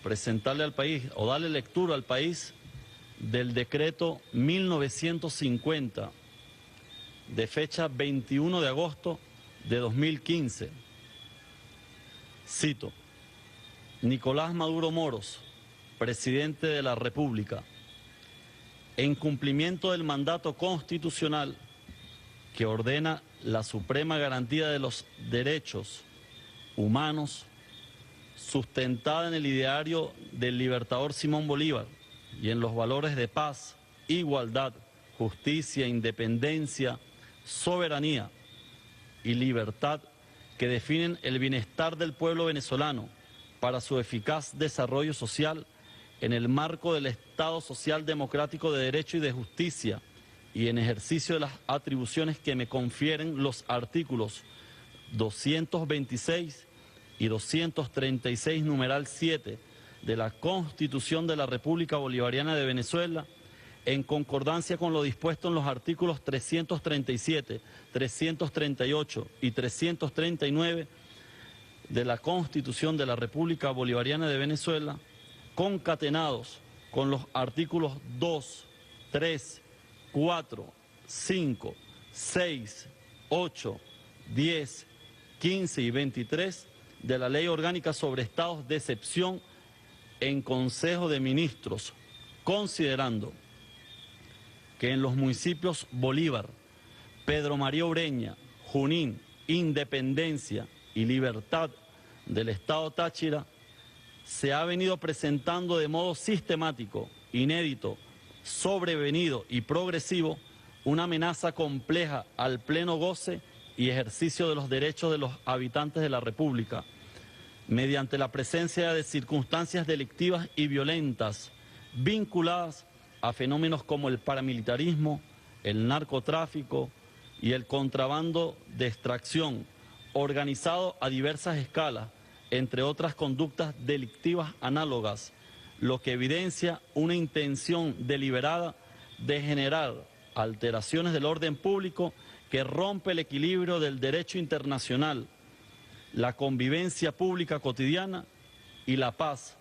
presentarle al país o darle lectura al país del decreto 1950 de fecha 21 de agosto de 2015. Cito: Nicolás Maduro Moros, presidente de la República, en cumplimiento del mandato constitucional que ordena la suprema garantía de los derechos humanos, sustentada en el ideario del libertador Simón Bolívar y en los valores de paz, igualdad, justicia, independencia, soberanía y libertad que definen el bienestar del pueblo venezolano para su eficaz desarrollo social en el marco del Estado Social Democrático de Derecho y de Justicia y en ejercicio de las atribuciones que me confieren los artículos 226 y 236, numeral 7, de la Constitución de la República Bolivariana de Venezuela, en concordancia con lo dispuesto en los artículos 337, 338 y 339 de la Constitución de la República Bolivariana de Venezuela, concatenados con los artículos 2, 3, 4, 5, 6, 8, 10, 15 y 23 de la Ley Orgánica sobre Estados de Excepción en Consejo de Ministros, considerando que en los municipios Bolívar, Pedro María Ureña, Junín, Independencia y Libertad del Estado Táchira se ha venido presentando de modo sistemático, inédito, sobrevenido y progresivo una amenaza compleja al pleno goce y ejercicio de los derechos de los habitantes de la República, mediante la presencia de circunstancias delictivas y violentas vinculadas a fenómenos como el paramilitarismo, el narcotráfico y el contrabando de extracción, organizado a diversas escalas, entre otras conductas delictivas análogas, lo que evidencia una intención deliberada de generar alteraciones del orden público que rompe el equilibrio del derecho internacional, la convivencia pública cotidiana y la paz,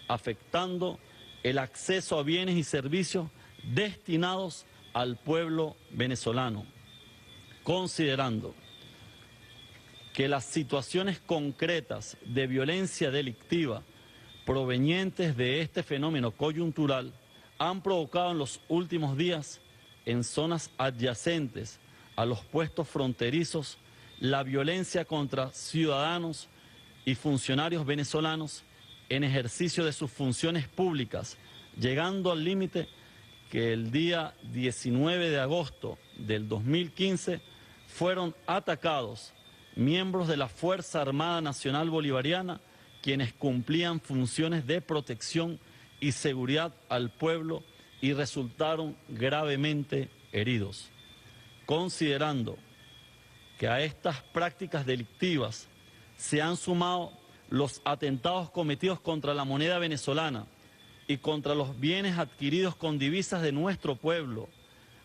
afectando el acceso a bienes y servicios destinados al pueblo venezolano, considerando que las situaciones concretas de violencia delictiva provenientes de este fenómeno coyuntural han provocado en los últimos días en zonas adyacentes a los puestos fronterizos la violencia contra ciudadanos y funcionarios venezolanos en ejercicio de sus funciones públicas, llegando al límite que el día 19 de agosto del 2015 fueron atacados miembros de la Fuerza Armada Nacional Bolivariana, quienes cumplían funciones de protección y seguridad al pueblo y resultaron gravemente heridos. Considerando que a estas prácticas delictivas se han sumado los atentados cometidos contra la moneda venezolana y contra los bienes adquiridos con divisas de nuestro pueblo,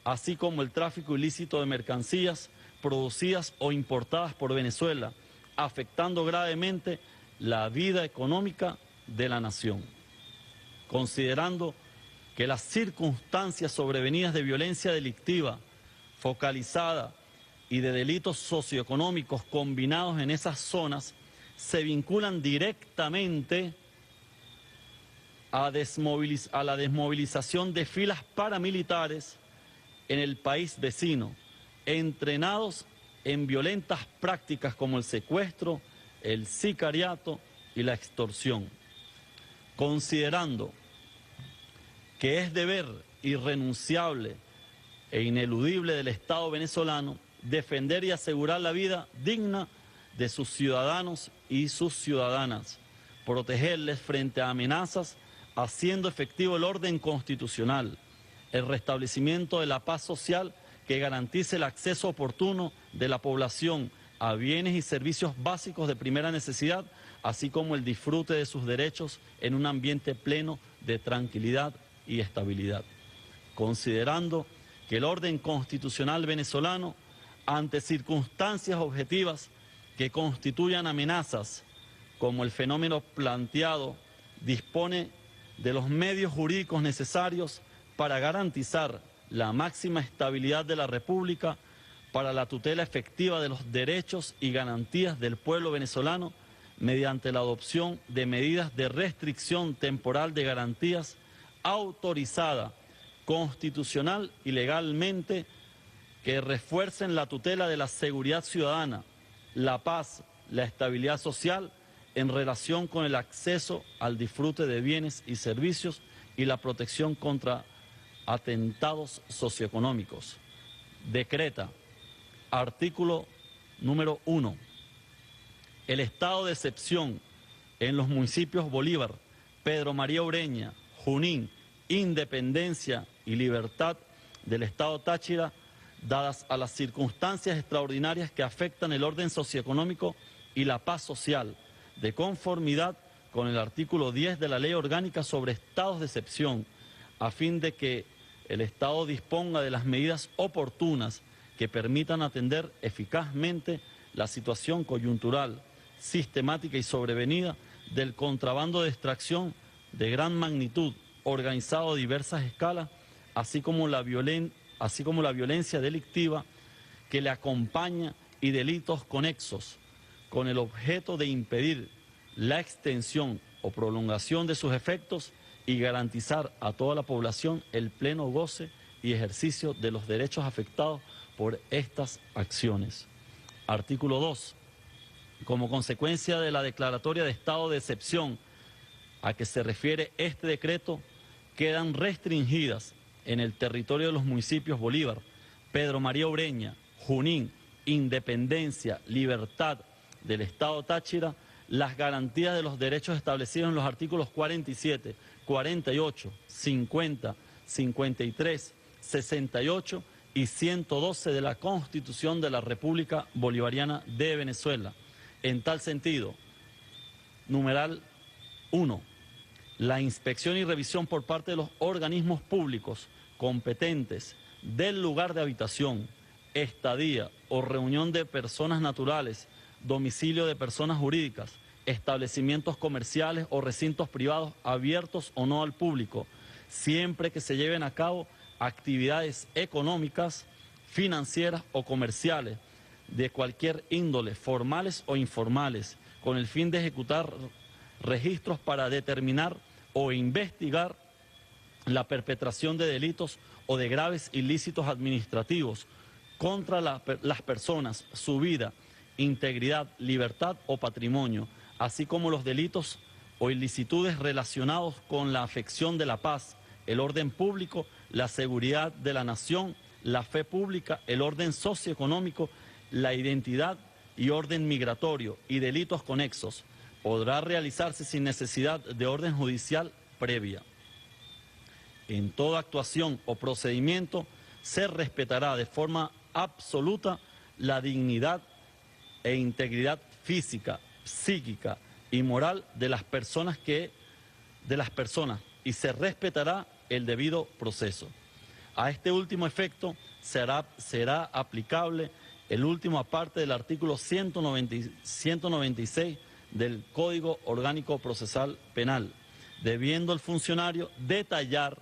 así como el tráfico ilícito de mercancías producidas o importadas por Venezuela, afectando gravemente la vida económica de la nación. Considerando que las circunstancias sobrevenidas de violencia delictiva focalizada y de delitos socioeconómicos combinados en esas zonas se vinculan directamente a la desmovilización de filas paramilitares en el país vecino, entrenados en violentas prácticas como el secuestro, el sicariato y la extorsión. Considerando que es deber irrenunciable e ineludible del Estado venezolano defender y asegurar la vida digna de sus ciudadanos y sus ciudadanas, protegerles frente a amenazas, haciendo efectivo el orden constitucional, el restablecimiento de la paz social que garantice el acceso oportuno de la población a bienes y servicios básicos de primera necesidad, así como el disfrute de sus derechos en un ambiente pleno de tranquilidad y estabilidad. Considerando que el orden constitucional venezolano, ante circunstancias objetivas que constituyan amenazas como el fenómeno planteado dispone de los medios jurídicos necesarios para garantizar la máxima estabilidad de la República, para la tutela efectiva de los derechos y garantías del pueblo venezolano, mediante la adopción de medidas de restricción temporal de garantías autorizada constitucional y legalmente, que refuercen la tutela de la seguridad ciudadana, la paz, la estabilidad social en relación con el acceso al disfrute de bienes y servicios y la protección contra atentados socioeconómicos. Decreta, artículo número 1, el estado de excepción en los municipios Bolívar, Pedro María Ureña, Junín, Independencia y Libertad del estado Táchira, dadas a las circunstancias extraordinarias que afectan el orden socioeconómico y la paz social, de conformidad con el artículo 10 de la Ley Orgánica sobre Estados de Excepción, a fin de que el Estado disponga de las medidas oportunas que permitan atender eficazmente la situación coyuntural, sistemática y sobrevenida del contrabando de extracción de gran magnitud, organizado a diversas escalas, así como la violencia delictiva que le acompaña y delitos conexos, con el objeto de impedir la extensión o prolongación de sus efectos y garantizar a toda la población el pleno goce y ejercicio de los derechos afectados por estas acciones. Artículo 2. Como consecuencia de la declaratoria de estado de excepción a que se refiere este decreto, quedan restringidas en el territorio de los municipios Bolívar, Pedro María Ureña, Junín, Independencia, Libertad del estado Táchira, las garantías de los derechos establecidos en los artículos 47, 48, 50, 53, 68 y 112 de la Constitución de la República Bolivariana de Venezuela. En tal sentido, numeral 1, la inspección y revisión por parte de los organismos públicos competentes del lugar de habitación, estadía o reunión de personas naturales, domicilio de personas jurídicas, establecimientos comerciales o recintos privados abiertos o no al público, siempre que se lleven a cabo actividades económicas, financieras o comerciales de cualquier índole, formales o informales, con el fin de ejecutar registros para determinar o investigar la perpetración de delitos o de graves ilícitos administrativos contra las personas, su vida, integridad, libertad o patrimonio, así como los delitos o ilicitudes relacionados con la afección de la paz, el orden público, la seguridad de la nación, la fe pública, el orden socioeconómico, la identidad y orden migratorio y delitos conexos. Podrá realizarse sin necesidad de orden judicial previa. En toda actuación o procedimiento se respetará de forma absoluta la dignidad e integridad física, psíquica y moral de las personas y se respetará el debido proceso. A este último efecto será aplicable el último aparte del artículo 196 del Código Orgánico Procesal Penal, debiendo el funcionario detallar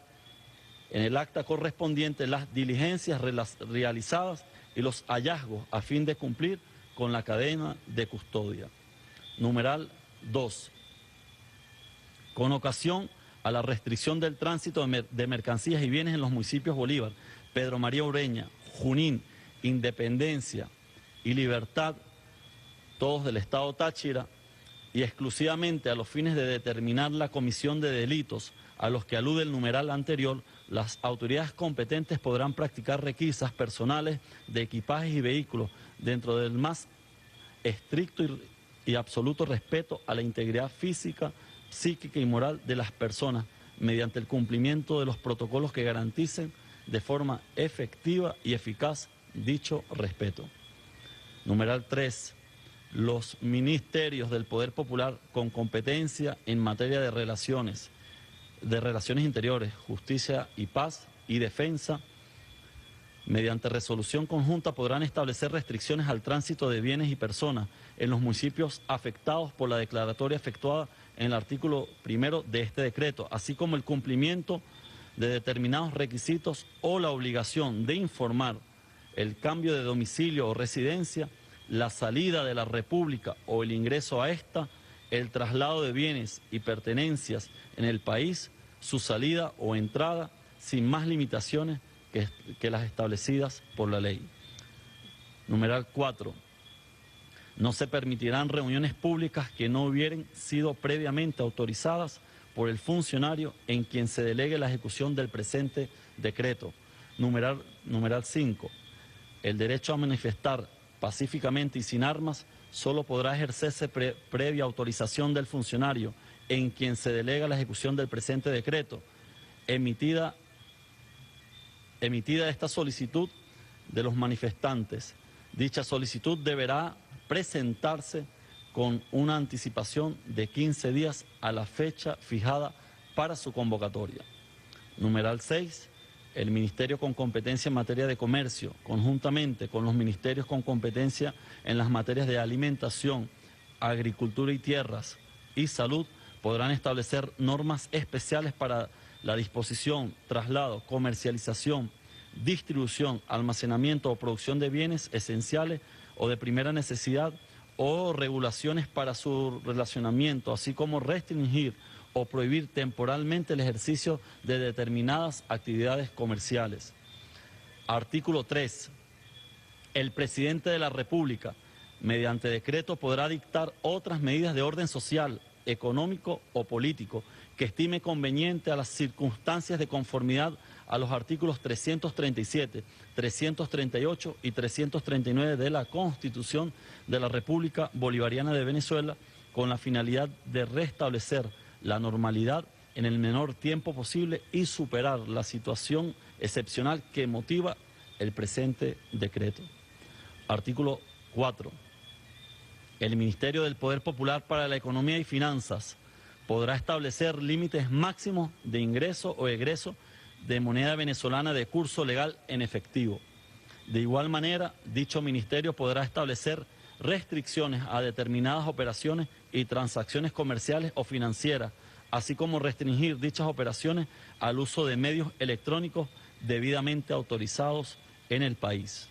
en el acta correspondiente las diligencias realizadas y los hallazgos a fin de cumplir con la cadena de custodia. Numeral 2. Con ocasión a la restricción del tránsito de mercancías y bienes en los municipios Bolívar, Pedro María Ureña, Junín, Independencia y Libertad, todos del estado Táchira, y exclusivamente a los fines de determinar la comisión de delitos a los que alude el numeral anterior, las autoridades competentes podrán practicar requisas personales de equipajes y vehículos dentro del más estricto y absoluto respeto a la integridad física, psíquica y moral de las personas, mediante el cumplimiento de los protocolos que garanticen de forma efectiva y eficaz dicho respeto. Numeral 3. Los ministerios del Poder Popular con competencia en materia de relaciones interiores, justicia y paz y defensa, Mediante resolución conjunta podrán establecer restricciones al tránsito de bienes y personas en los municipios afectados por la declaratoria efectuada en el artículo 1 de este decreto, así como el cumplimiento de determinados requisitos o la obligación de informar el cambio de domicilio o residencia, la salida de la República o el ingreso a esta, el traslado de bienes y pertenencias en el país, su salida o entrada, sin más limitaciones que las establecidas por la ley. Numeral 4. No se permitirán reuniones públicas que no hubieran sido previamente autorizadas por el funcionario en quien se delegue la ejecución del presente decreto. Numeral 5. El derecho a manifestar pacíficamente y sin armas solo podrá ejercerse previa autorización del funcionario en quien se delega la ejecución del presente decreto, emitida esta solicitud de los manifestantes. Dicha solicitud deberá presentarse con una anticipación de 15 días a la fecha fijada para su convocatoria. Numeral 6. El Ministerio con competencia en materia de comercio, conjuntamente con los ministerios con competencia en las materias de alimentación, agricultura y tierras y salud, podrán establecer normas especiales para la disposición, traslado, comercialización, distribución, almacenamiento o producción de bienes esenciales o de primera necesidad o regulaciones para su relacionamiento, así como restringir o prohibir temporalmente el ejercicio de determinadas actividades comerciales. Artículo 3. El presidente de la República, mediante decreto, podrá dictar otras medidas de orden social, económico o político que estime conveniente a las circunstancias de conformidad a los artículos 337, 338 y 339 de la Constitución de la República Bolivariana de Venezuela, con la finalidad de restablecer la normalidad en el menor tiempo posible y superar la situación excepcional que motiva el presente decreto. Artículo 4. El Ministerio del Poder Popular para la Economía y Finanzas podrá establecer límites máximos de ingreso o egreso de moneda venezolana de curso legal en efectivo. De igual manera, dicho ministerio podrá establecer restricciones a determinadas operaciones y transacciones comerciales o financieras, así como restringir dichas operaciones al uso de medios electrónicos debidamente autorizados en el país.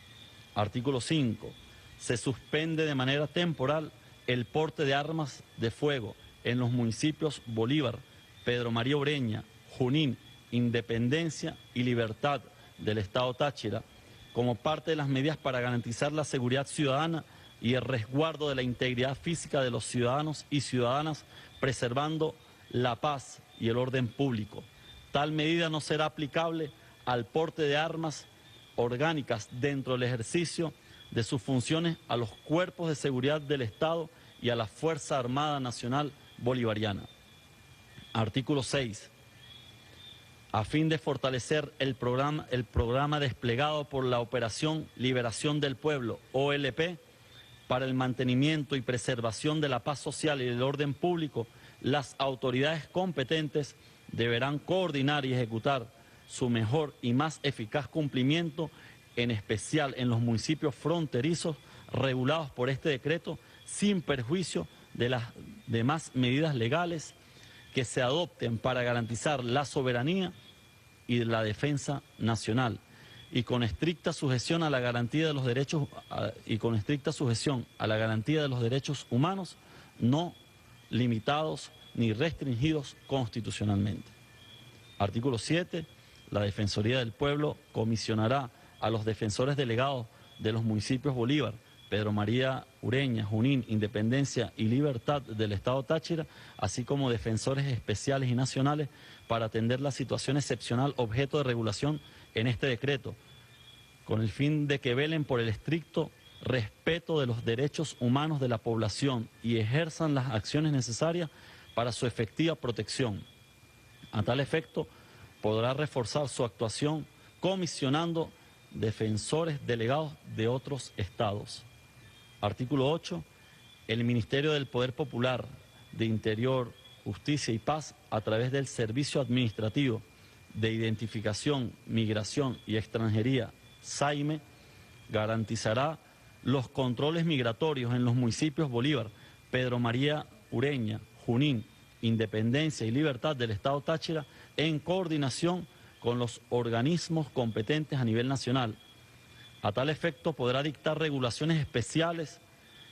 Artículo 5. Se suspende de manera temporal el porte de armas de fuego en los municipios Bolívar, Pedro María Ureña, Junín, Independencia y Libertad del Estado Táchira, como parte de las medidas para garantizar la seguridad ciudadana y el resguardo de la integridad física de los ciudadanos y ciudadanas, preservando la paz y el orden público. Tal medida no será aplicable al porte de armas orgánicas dentro del ejercicio de sus funciones a los cuerpos de seguridad del Estado y a la Fuerza Armada Nacional Bolivariana. Artículo 6. A fin de fortalecer el programa desplegado por la Operación Liberación del Pueblo, OLP, para el mantenimiento y preservación de la paz social y del orden público, las autoridades competentes deberán coordinar y ejecutar su mejor y más eficaz cumplimiento, en especial en los municipios fronterizos regulados por este decreto, sin perjuicio de las demás medidas legales que se adopten para garantizar la soberanía y la defensa nacional, y con estricta sujeción a la garantía de los derechos humanos no limitados ni restringidos constitucionalmente. Artículo 7. La Defensoría del Pueblo comisionará a los defensores delegados de los municipios Bolívar, Pedro María Ureña, Junín, Independencia y Libertad del Estado Táchira, así como defensores especiales y nacionales, para atender la situación excepcional objeto de regulación en este decreto, con el fin de que velen por el estricto respeto de los derechos humanos de la población y ejerzan las acciones necesarias para su efectiva protección. A tal efecto, podrá reforzar su actuación comisionando defensores delegados de otros estados. Artículo 8. El Ministerio del Poder Popular de Interior, Justicia y Paz, a través del Servicio Administrativo de Identificación, Migración y Extranjería, SAIME, garantizará los controles migratorios en los municipios Bolívar, Pedro María Ureña, Junín, Independencia y Libertad del Estado Táchira en coordinación con los organismos competentes a nivel nacional. A tal efecto podrá dictar regulaciones especiales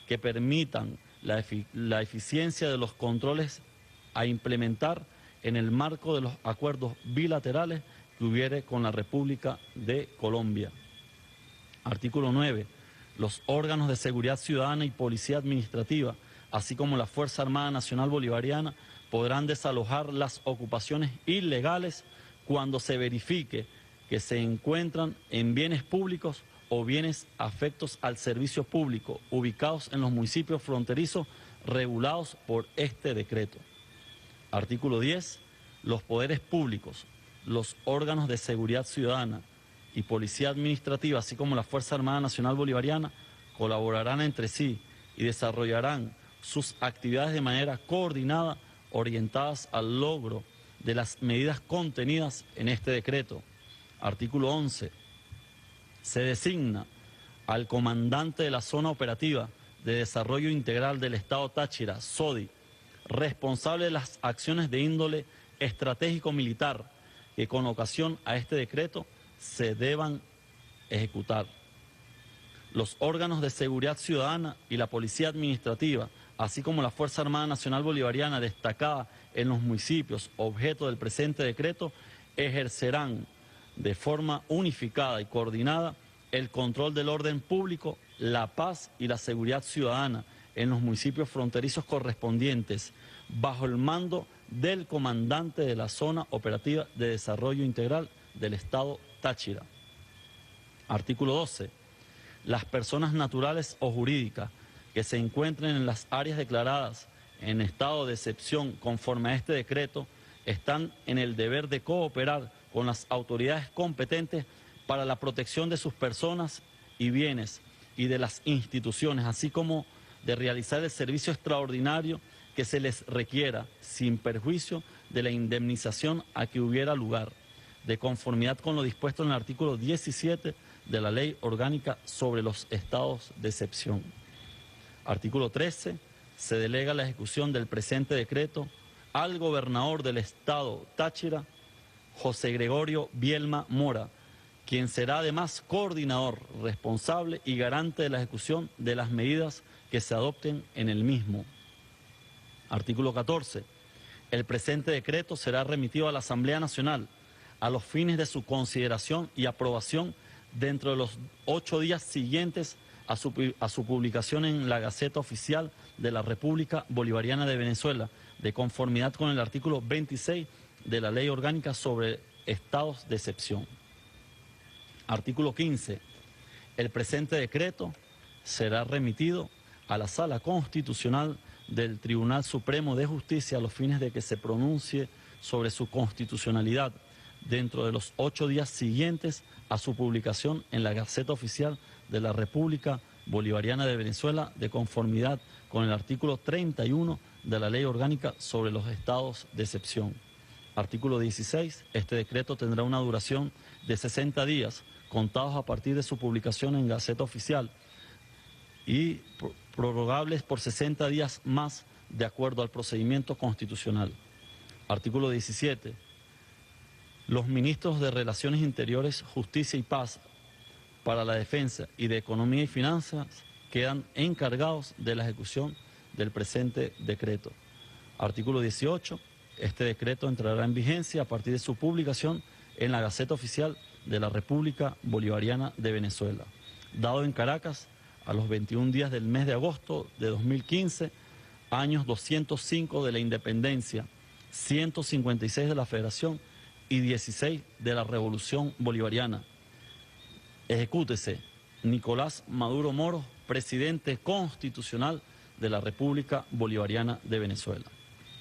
que permitan la eficiencia de los controles a implementar en el marco de los acuerdos bilaterales que hubiere con la República de Colombia. Artículo 9. Los órganos de seguridad ciudadana y policía administrativa, así como la Fuerza Armada Nacional Bolivariana, podrán desalojar las ocupaciones ilegales cuando se verifique que se encuentran en bienes públicos o bienes afectos al servicio público, ubicados en los municipios fronterizos regulados por este decreto. Artículo 10. Los poderes públicos, los órganos de seguridad ciudadana y policía administrativa, así como la Fuerza Armada Nacional Bolivariana, colaborarán entre sí y desarrollarán sus actividades de manera coordinada, orientadas al logro de las medidas contenidas en este decreto. Artículo 11. Se designa al comandante de la Zona Operativa de Desarrollo Integral del Estado Táchira, SODI, responsable de las acciones de índole estratégico-militar que con ocasión a este decreto se deban ejecutar. Los órganos de seguridad ciudadana y la policía administrativa, así como la Fuerza Armada Nacional Bolivariana destacada en los municipios objeto del presente decreto, ejercerán de forma unificada y coordinada el control del orden público, la paz y la seguridad ciudadana en los municipios fronterizos correspondientes, bajo el mando del comandante de la Zona Operativa de Desarrollo Integral del Estado Táchira. Artículo 12. Las personas naturales o jurídicas que se encuentren en las áreas declaradas en estado de excepción conforme a este decreto están en el deber de cooperar con las autoridades competentes para la protección de sus personas y bienes y de las instituciones, así como de realizar el servicio extraordinario que se les requiera, sin perjuicio de la indemnización a que hubiera lugar, de conformidad con lo dispuesto en el artículo 17 de la Ley Orgánica sobre los estados de excepción. Artículo 13. Se delega la ejecución del presente decreto al gobernador del Estado Táchira, José Gregorio Bielma Mora, quien será además coordinador, responsable y garante de la ejecución de las medidas que se adopten en el mismo. Artículo 14. El presente decreto será remitido a la Asamblea Nacional a los fines de su consideración y aprobación dentro de los 8 días siguientes a su publicación en la Gaceta Oficial de la República Bolivariana de Venezuela, de conformidad con el artículo 26 de la Ley Orgánica sobre Estados de Excepción. Artículo 15. El presente decreto será remitido a la Sala Constitucional del Tribunal Supremo de Justicia a los fines de que se pronuncie sobre su constitucionalidad dentro de los 8 días siguientes a su publicación en la Gaceta Oficial de la República Bolivariana de Venezuela, de conformidad con el artículo 31 de la Ley Orgánica sobre los estados de excepción. Artículo 16. Este decreto tendrá una duración de 60 días, contados a partir de su publicación en Gaceta Oficial, y prorrogables por 60 días más, de acuerdo al procedimiento constitucional. Artículo 17. Los ministros de Relaciones Interiores, Justicia y Paz, para la Defensa y de Economía y Finanzas quedan encargados de la ejecución del presente decreto. Artículo 18. Este decreto entrará en vigencia a partir de su publicación en la Gaceta Oficial de la República Bolivariana de Venezuela, dado en Caracas a los 21 días del mes de agosto de 2015, años 205 de la Independencia, 156 de la Federación y 16 de la Revolución Bolivariana. Ejecútese Nicolás Maduro Moro, presidente constitucional de la República Bolivariana de Venezuela.